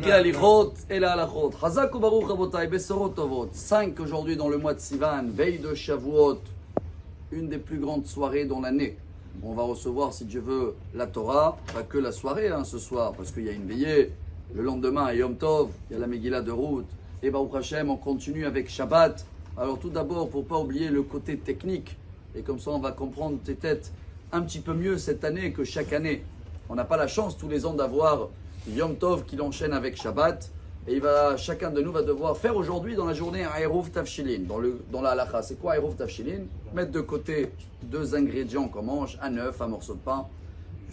Pike Alichot et la Halachot. Hazak ou Baruch Rabotai, Besorot Tovot. 5 aujourd'hui dans le mois de Sivan, veille de Shavuot, une des plus grandes soirées dans l'année. On va recevoir, si Dieu veut, la Torah, pas que la soirée ce soir, parce qu'il y a une veillée. Le lendemain, à Yom Tov, il y a la Megillah de Ruth. Et Baruch Hashem, on continue avec Shabbat. Alors tout d'abord, pour ne pas oublier le côté technique, et comme ça on va comprendre peut-être un petit peu mieux cette année que chaque année. On n'a pas la chance tous les ans d'avoir Yom Tov qui l'enchaîne avec Shabbat. Et chacun de nous va devoir faire aujourd'hui dans la journée un Eruv Tafshilin, dans la halacha. C'est quoi Eruv Tafshilin? Mettre de côté 2 ingrédients qu'on mange, un œuf, un morceau de pain,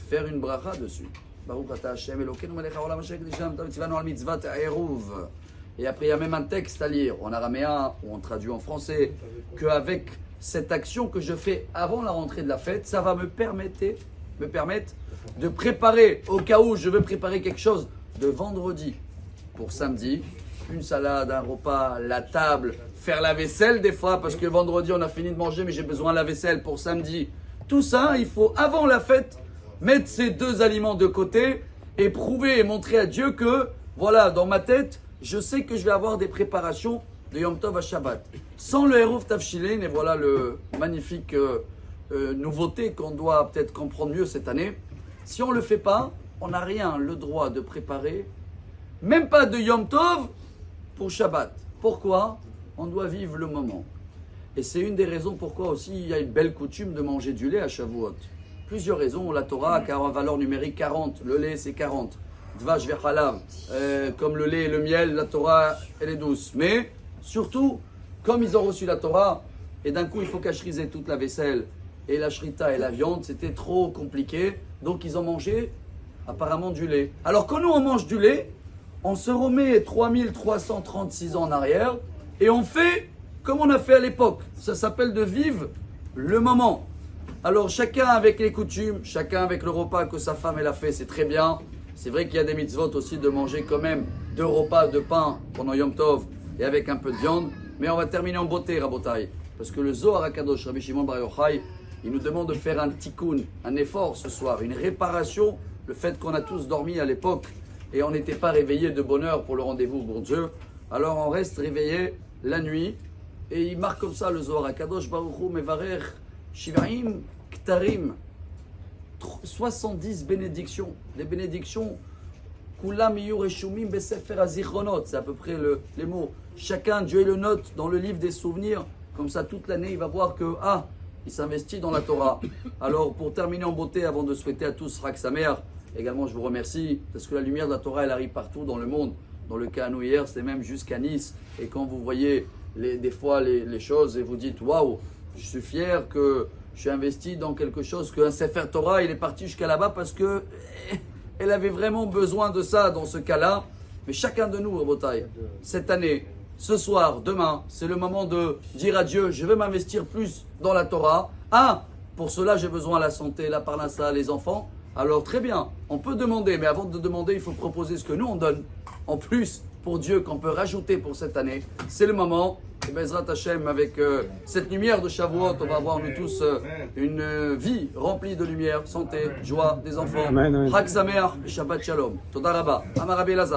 faire une bracha dessus. Baruch ata Hashem Elokeinu melech haolam asher qadishanu tzivanu al mitzvat Eruv. Et après il y a même un texte à lire en araméen ou on traduit en français, qu'avec cette action que je fais avant la rentrée de la fête, ça va me permettre de préparer, au cas où je veux préparer quelque chose de vendredi pour samedi, une salade, un repas, la table, faire la vaisselle des fois, parce que vendredi on a fini de manger mais j'ai besoin de la vaisselle pour samedi. Tout ça, il faut avant la fête mettre ces 2 aliments de côté et prouver et montrer à Dieu que, voilà, dans ma tête, je sais que je vais avoir des préparations de Yom Tov à Shabbat. Sans le Eruv Tafshilin, et voilà le magnifique nouveauté qu'on doit peut-être comprendre mieux cette année. Si on ne le fait pas, on n'a rien le droit de préparer, même pas de Yom Tov pour Shabbat. Pourquoi? On doit vivre le moment. Et c'est une des raisons pourquoi aussi il y a une belle coutume de manger du lait à Shavuot. Plusieurs raisons. La Torah a une valeur numérique 40. Le lait, c'est 40. Dvash vechalav. Comme le lait et le miel, la Torah, elle est douce. Mais surtout, comme ils ont reçu la Torah, et d'un coup, il faut cacheriser toute la vaisselle, et la shrita et la viande, c'était trop compliqué. Donc, ils ont mangé apparemment du lait. Alors, quand nous, on mange du lait, on se remet 3336 ans en arrière, et on fait comme on a fait à l'époque. Ça s'appelle de vivre le moment. Alors, chacun avec les coutumes, chacun avec le repas que sa femme elle a fait, c'est très bien. C'est vrai qu'il y a des mitzvot aussi de manger quand même 2 repas de pain pendant Yom Tov et avec un peu de viande. Mais on va terminer en beauté, Rabotai. Parce que le Zohar HaKadosh, Rabbi Shimon Bar Yochai, il nous demande de faire un tikkun, un effort ce soir, une réparation. Le fait qu'on a tous dormi à l'époque et on n'était pas réveillés de bonne heure pour le rendez-vous pour Dieu. Alors on reste réveillé la nuit. Et il marque comme ça le Zohar HaKadosh, Baruch Hu Mevarech Shivaim Ktarim. 70 bénédictions. Les bénédictions, Kulam Yureshumim Besefer Azichronot, c'est à peu près les mots. Chacun, Dieu le note dans le livre des souvenirs. Comme ça, toute l'année, il va voir que, il s'investit dans la Torah. Alors, pour terminer en beauté, avant de souhaiter à tous Rak Samer, également, je vous remercie, parce que la lumière de la Torah, elle arrive partout dans le monde. Dans le cas à nous hier, c'est même jusqu'à Nice. Et quand vous voyez des fois les choses et vous dites, waouh, je suis fier que je suis investi dans quelque chose, qu'un Sefer Torah, il est parti jusqu'à là-bas parce que elle avait vraiment besoin de ça dans ce cas-là. Mais chacun de nous, Rabotai, cette année, ce soir, demain, c'est le moment de dire à Dieu, je veux m'investir plus dans la Torah. Pour cela, j'ai besoin de la santé, la parnassa, les enfants. Alors très bien, on peut demander, mais avant de demander, il faut proposer ce que nous on donne. En plus, pour Dieu, qu'on peut rajouter pour cette année, c'est le moment. Et Bezrat Hashem, avec cette lumière de Shavuot, on va avoir nous tous une vie remplie de lumière, santé, joie des enfants. Chag Sameach, Shabbat Shalom. Toda Rabba. Amar Rabbi Elazar.